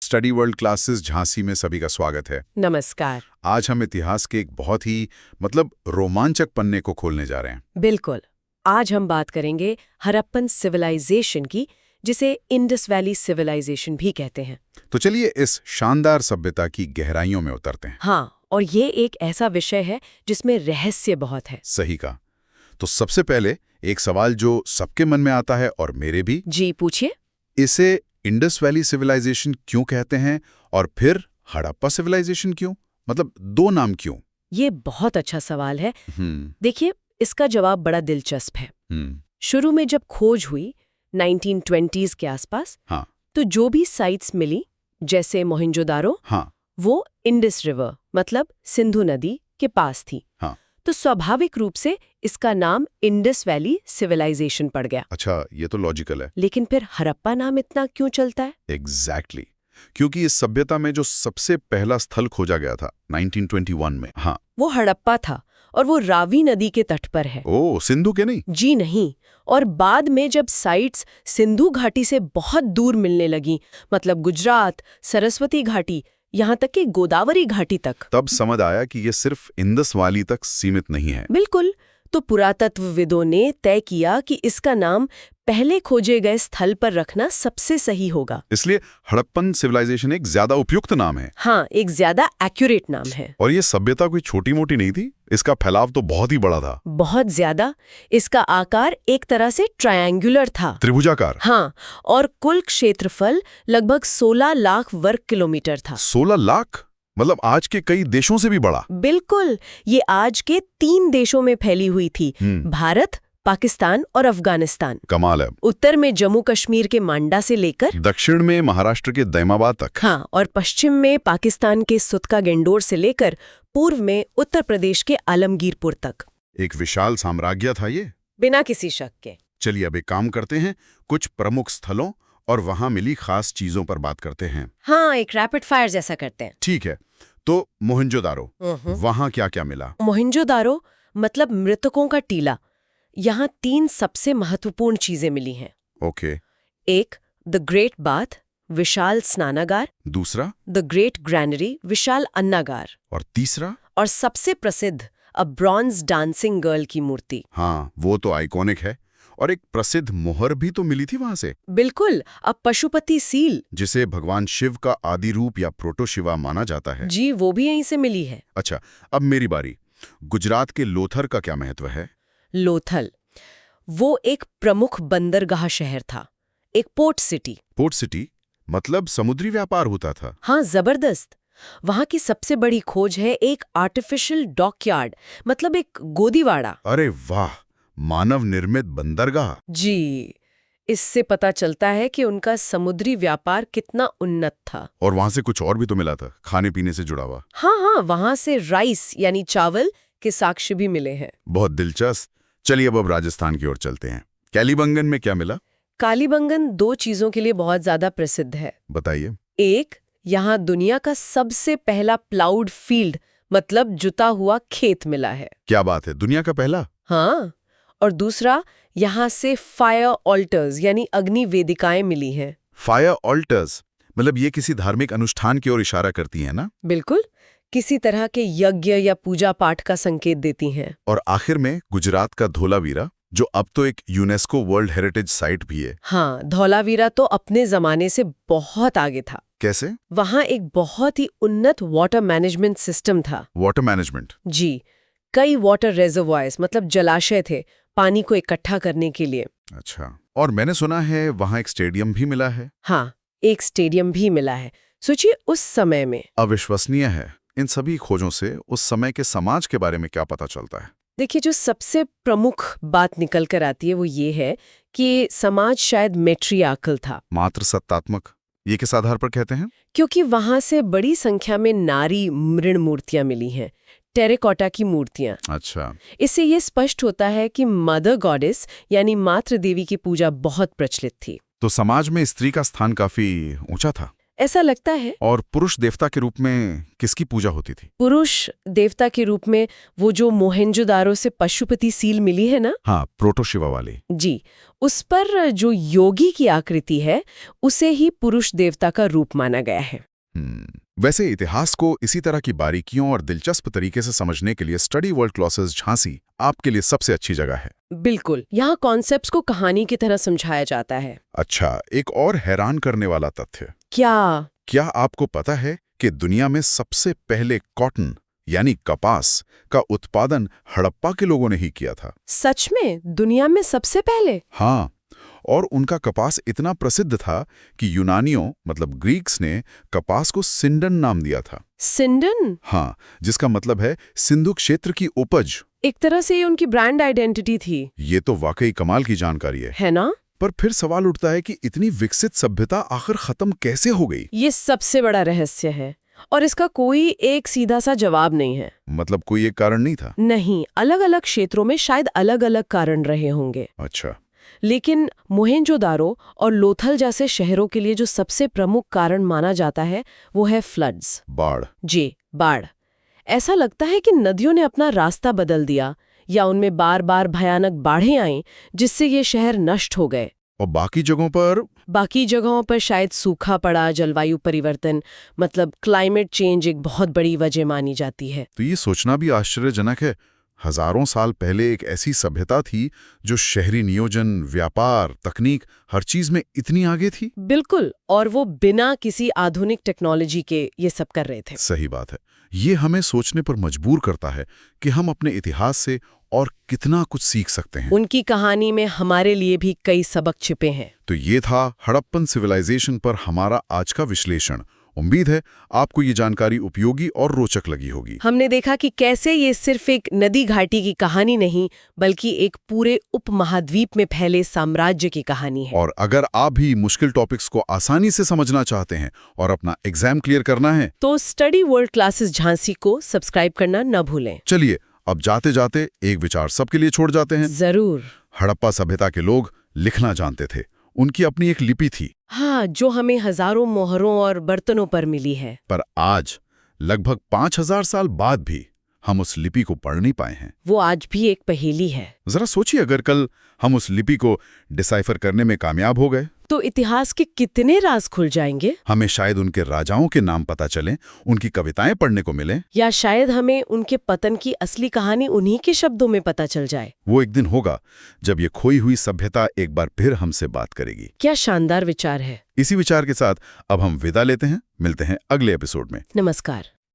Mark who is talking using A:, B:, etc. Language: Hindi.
A: स्टडी वर्ल्ड क्लासेस झांसी में सभी का स्वागत है।
B: नमस्कार।
A: आज हम इतिहास के एक बहुत ही रोमांचक पन्ने को खोलने जा रहे हैं।
B: बिल्कुल। आज हम बात करेंगे हड़प्पन सिविलाइजेशन की, जिसे इंडस वैली सिविलाइजेशन भी कहते हैं।
A: तो चलिए इस शानदार सभ्यता की गहराइयों में उतरते हैं।
B: हाँ, और ये एक ऐसा विषय है जिसमें रहस्य बहुत है।
A: सही कहा। तो सबसे पहले एक सवाल जो सबके मन में आता है और मेरे भी।
B: जी पूछिए।
A: इसे इंडस वैली सिविलाइजेशन क्यों कहते हैं और फिर हड़प्पा सिविलाइजेशन क्यों? दो नाम क्यों?
B: ये बहुत अच्छा सवाल है। देखिए, इसका जवाब बड़ा दिलचस्प है। शुरू में जब खोज हुई 1920s के आसपास,
A: हाँ।
B: तो जो भी साइट्स मिली, जैसे मोहनजोदारो,
A: हाँ।
B: वो इंडस रिवर सिंधु नदी के पास थी।
A: हाँ।
B: तो स्वाभाविक रूप से इसका नाम इंडस वैली सिविलाइजेशन पड़ गया।
A: अच्छा, ये तो लॉजिकल है।
B: लेकिन फिर हड़प्पा नाम इतना क्यों चलता है?
A: एग्जैक्टली क्योंकि इस सभ्यता में जो सबसे पहला स्थल खोजा गया था 1921 में, हाँ,
B: वो हड़प्पा था और वो रावी नदी के तट पर है।
A: ओ, सिंधु के नहीं?
B: जी नहीं। और बाद में जब साइट्स सिंधु घाटी से बहुत दूर मिलने लगी, गुजरात, सरस्वती घाटी, यहाँ तक कि गोदावरी घाटी तक,
A: तब समझ आया कि ये सिर्फ इंडस वैली तक सीमित नहीं है।
B: बिल्कुल। तो पुरातत्वविदों ने तय किया कि इसका नाम पहले खोजे गए स्थल पर रखना सबसे सही होगा।
A: इसलिए हड़प्पन सिविलाइजेशन एक ज्यादा उपयुक्त नाम है।
B: हाँ, एक ज्यादा एक्यूरेट नाम है।
A: और ये सभ्यता कोई छोटी मोटी नहीं थी, इसका फैलाव तो बहुत ही बड़ा था।
B: बहुत ज्यादा। इसका आकार एक तरह से ट्रायंगुलर था,
A: त्रिभुजाकार।
B: हाँ, और कुल क्षेत्रफल लगभग 16 लाख वर्ग किलोमीटर था।
A: 16 लाख? आज के कई देशों से भी बड़ा।
B: बिल्कुल। ये आज के 3 देशों में फैली हुई थी, भारत, पाकिस्तान और अफगानिस्तान।
A: कमाल है।
B: उत्तर में जम्मू कश्मीर के मांडा से लेकर,
A: दक्षिण में महाराष्ट्र के दैमाबाद तक,
B: हाँ, और पश्चिम में पाकिस्तान के सुतका गेंडोर से लेकर पूर्व में उत्तर प्रदेश के आलमगीरपुर तक।
A: एक विशाल साम्राज्य था ये,
B: बिना किसी शक के।
A: चलिए अब एक काम करते हैं, कुछ प्रमुख स्थलों और वहां मिली खास चीजों पर बात करते हैं।
B: हाँ, एक रैपिड फायर जैसा करते हैं।
A: ठीक है। तो मोहनजोदारो, वहां क्या क्या मिला?
B: मोहनजोदारो मृतकों का टीला। यहाँ 3 सबसे महत्वपूर्ण चीजें मिली हैं।
A: ओके।
B: एक, द ग्रेट बाथ, विशाल स्नानागार।
A: दूसरा,
B: द ग्रेट ग्रैनरी, विशाल अन्नागार।
A: और तीसरा,
B: और सबसे प्रसिद्ध, अ ब्रॉन्ज डांसिंग गर्ल की मूर्ति।
A: हाँ, वो तो आइकॉनिक है। और एक प्रसिद्ध मोहर भी तो मिली थी वहां से।
B: बिल्कुल, अब पशुपति सील,
A: जिसे भगवान शिव का आदि रूप या प्रोटो शिवा माना जाता है।
B: जी, वो भी यहीं से मिली है।
A: अच्छा, अब मेरी बारी। गुजरात के लोथर का क्या महत्व है?
B: लोथल, वो एक प्रमुख बंदरगाह शहर था, एक पोर्ट सिटी।
A: पोर्ट सिटी समुद्री व्यापार होता था?
B: हाँ, जबरदस्त। वहां की सबसे बड़ी खोज है एक आर्टिफिशियल डॉकयार्ड, एक गोदीवाड़ा।
A: अरे वाह, मानव निर्मित बंदरगाह।
B: जी, इससे पता चलता है कि उनका समुद्री व्यापार कितना उन्नत था।
A: और वहां से कुछ और भी तो मिला था, खाने पीने से जुड़ा हुआ।
B: हाँ, वहां से राइस यानी चावल के साक्ष्य भी मिले हैं।
A: बहुत दिलचस्प। चलिए अब राजस्थान की ओर चलते हैं। कालीबंगन में क्या मिला?
B: कालीबंगन 2 चीजों के लिए बहुत ज्यादा प्रसिद्ध है।
A: बताइए।
B: एक, यहाँ दुनिया का सबसे पहला प्लाउड फील्ड जुता हुआ खेत मिला है।
A: क्या बात है, दुनिया का पहला?
B: हाँ। और दूसरा, यहाँ से फायर ऑल्टर्स यानी अग्नि वेदिकाएं मिली हैं।
A: फायर ऑल्टर्स ये किसी धार्मिक अनुष्ठान की ओर इशारा करती हैं ना?
B: बिल्कुल, किसी तरह के यज्ञ या पूजा पाठ का संकेत देती हैं।
A: और आखिर में गुजरात का धोलावीरा, जो अब तो एक यूनेस्को वर्ल्ड हेरिटेज साइट भी है।
B: हाँ, धौलावीरा तो अपने जमाने से बहुत आगे था।
A: कैसे?
B: वहाँ एक बहुत ही उन्नत वाटर मैनेजमेंट सिस्टम था।
A: Water management?
B: जी, कई वाटर रिजर्वॉयर्स जलाशय थे पानी को इकट्ठा करने के लिए।
A: अच्छा, और मैंने सुना है वहाँ एक स्टेडियम भी मिला है?
B: हाँ, एक स्टेडियम भी मिला है। सोचिए उस समय में।
A: अविश्वसनीय है। इन सभी खोजों से उस समय के समाज के बारे में क्या पता चलता है?
B: देखिए, जो सबसे प्रमुख बात निकल कर आती है वो ये है कि समाज शायद मैट्रियार्कल था।
A: मात्र सत्तात्मक? ये किस आधार पर कहते हैं?
B: क्योंकि वहां से बड़ी संख्या में नारी मृण मूर्तियां मिली हैं, टेरेकोटा की मूर्तियां।
A: अच्छा।
B: इससे ये स्पष्ट होता है कि मदर गॉडेस यानी मातृ देवी की पूजा बहुत प्रचलित थी।
A: तो समाज में स्त्री का स्थान काफी ऊंचा था।
B: ऐसा लगता है।
A: और पुरुष देवता के रूप में किसकी पूजा होती थी?
B: पुरुष देवता के रूप में वो जो मोहेंजोदारो से पशुपति सील मिली है ना,
A: हाँ, प्रोटो शिवा वाली।
B: जी, उस पर जो योगी की आकृति है उसे ही पुरुष देवता का रूप माना गया है।
A: वैसे इतिहास को इसी तरह की बारीकियों और दिलचस्प तरीके से समझने के लिए स्टडी वर्ल्ड क्लासेस झांसी आपके लिए सबसे अच्छी जगह है।
B: बिल्कुल, यहाँ कॉन्सेप्ट्स को कहानी की तरह समझाया जाता है।
A: अच्छा, एक और हैरान करने वाला तथ्य। क्या आपको पता है कि दुनिया में सबसे पहले कॉटन यानी कपास का उत्पादन हड़प्पा के लोगों ने ही किया था?
B: सच में? दुनिया में सबसे पहले?
A: हाँ, और उनका कपास इतना प्रसिद्ध था कि यूनानियों मतलब ग्रीक्स ने कपास को सिंडन नाम दिया था।
B: सिंडन?
A: हाँ, जिसका मतलब है सिंधु क्षेत्र की उपज।
B: एक तरह से ये उनकी ब्रांड आइडेंटिटी थी।
A: ये तो वाकई कमाल की जानकारी है
B: ना?
A: पर फिर सवाल उठता है कि इतनी विकसित सभ्यता आखिर खत्म कैसे हो गई?
B: ये सबसे बड़ा रहस्य है और इसका कोई एक सीधा सा जवाब नहीं है।
A: मतलब कोई एक कारण नहीं था?
B: नहीं, अलग-अलग क्षेत्रों में शायद अलग-अलग कारण रहे होंगे।
A: अच्छा।
B: लेकिन मोहेंजोदारो और लोथल जैसे शहरों के लिए जो सबसे प्रमुख कारण माना जाता है वो है फ्लड्स।
A: बाढ़।
B: जी, बाढ़। ऐसा लगता है कि नदियों ने अपना रास्ता बदल दिया या उनमें बार-बार भयानक बाढ़ें आईं जिससे ये शहर नष्ट हो गए।
A: और बाकी जगहों पर
B: शायद सूखा पड़ा, जलवायु परिवर्तन, मतलब क्लाइमेट चेंज एक बहुत बड़ी वजह मानी जाती है।
A: तो ये सोचना भी आश्चर्यजनक है, हजारों साल पहले एक ऐसी सभ्यता थी जो शहरी नियोजन, व्यापार, तकनीक हर चीज में इतनी आगे थी।
B: बिल्कुल, और वो बिना किसी आधुनिक टेक्नोलॉजी के ये सब कर रहे थे।
A: सही बात है। ये हमें सोचने पर मजबूर करता है कि हम अपने इतिहास से और कितना कुछ सीख सकते हैं।
B: उनकी कहानी में हमारे लिए भी कई सबक छिपे हैं।
A: तो ये था हड़प्पन सिविलाइजेशन पर हमारा आज का विश्लेषण। उम्मीद है आपको ये जानकारी उपयोगी और रोचक लगी होगी।
B: हमने देखा कि कैसे ये सिर्फ एक नदी घाटी की कहानी नहीं बल्कि एक पूरे उपमहाद्वीप में फैले साम्राज्य की कहानी है।
A: और अगर आप भी मुश्किल टॉपिक्स को आसानी से समझना चाहते हैं और अपना एग्जाम क्लियर करना है
B: तो स्टडी वर्ल्ड क्लासेस झांसी को सब्सक्राइब करना न भूलें।
A: चलिए अब जाते जाते एक विचार सबके लिए छोड़ जाते हैं।
B: जरूर।
A: हड़प्पा सभ्यता के लोग लिखना जानते थे, उनकी अपनी एक लिपि थी।
B: हाँ, जो हमें हजारों मोहरों और बर्तनों पर मिली है।
A: पर आज लगभग 5000 साल बाद भी हम उस लिपि को पढ़ नहीं पाए हैं।
B: वो आज भी एक पहेली है।
A: जरा सोचिए, अगर कल हम उस लिपि को डिसाइफर करने में कामयाब हो गए
B: तो इतिहास के कितने राज खुल जाएंगे।
A: हमें शायद उनके राजाओं के नाम पता चलें, उनकी कविताएं पढ़ने को मिलें,
B: या शायद हमें उनके पतन की असली कहानी उन्हीं के शब्दों में पता चल जाए।
A: वो एक दिन होगा जब ये खोई हुई सभ्यता एक बार फिर हमसे बात करेगी।
B: क्या शानदार विचार है।
A: इसी विचार के साथ अब हम विदा लेते हैं। मिलते हैं अगले एपिसोड में।
B: नमस्कार।